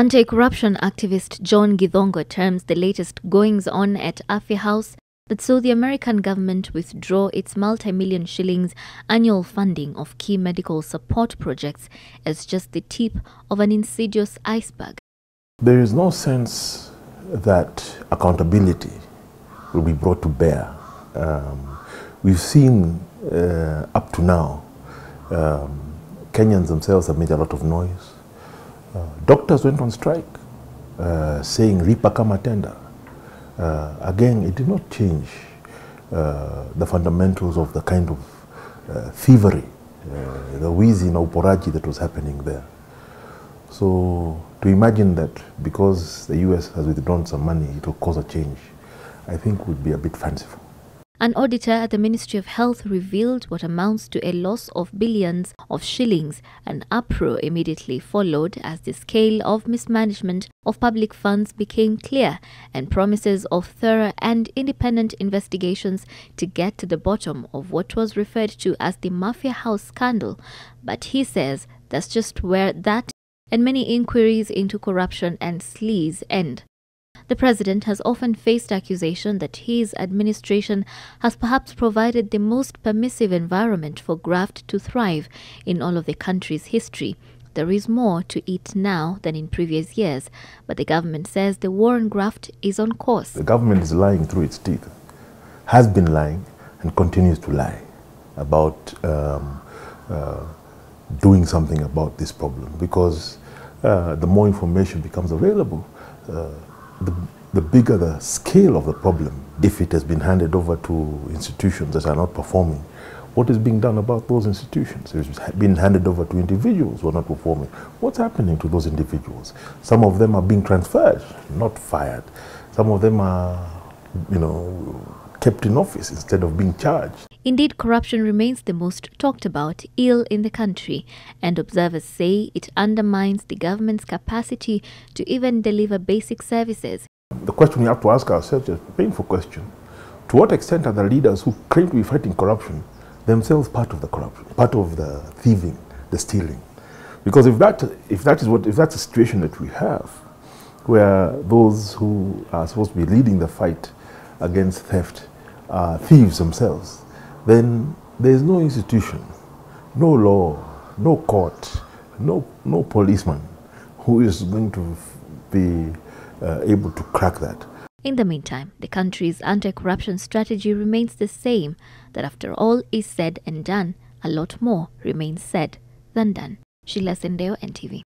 Anti-corruption activist John Githongo terms the latest goings-on at Afya House that saw the American government withdraw its multi-million shillings annual funding of key medical support projects as just the tip of an insidious iceberg. There is no sense that accountability will be brought to bear. We've seen up to now, Kenyans themselves have made a lot of noise. Doctors went on strike, saying "Ripa kama tender." Again, it did not change the fundamentals of the kind of thievery, the wizi na uporaji that was happening there. So to imagine that because the US has withdrawn some money, it will cause a change, I think would be a bit fanciful. An auditor at the Ministry of Health revealed what amounts to a loss of billions of shillings. An uproar immediately followed as the scale of mismanagement of public funds became clear and promises of thorough and independent investigations to get to the bottom of what was referred to as the Mafia House scandal. But he says that's just where that and many inquiries into corruption and sleaze end. The president has often faced accusation that his administration has perhaps provided the most permissive environment for graft to thrive in all of the country's history. There is more to it now than in previous years, but the government says the war on graft is on course. The government is lying through its teeth, has been lying and continues to lie about doing something about this problem, because the more information becomes available, the bigger the scale of the problem. If it has been handed over to institutions that are not performing, what is being done about those institutions? It's been handed over to individuals who are not performing. What's happening to those individuals? Some of them are being transferred, not fired. Some of them are, kept in office instead of being charged. Indeed, corruption remains the most talked about ill in the country, and observers say it undermines the government's capacity to even deliver basic services. The question we have to ask ourselves is a painful question. To what extent are the leaders who claim to be fighting corruption themselves part of the corruption, part of the thieving, the stealing? Because if that's the situation that we have, where those who are supposed to be leading the fight against theft are thieves themselves, then there is no institution, no law, no court, no policeman who is going to be able to crack that. In the meantime, the country's anti-corruption strategy remains the same, that after all is said and done, a lot more remains said than done. Sheila Sendeo, NTV.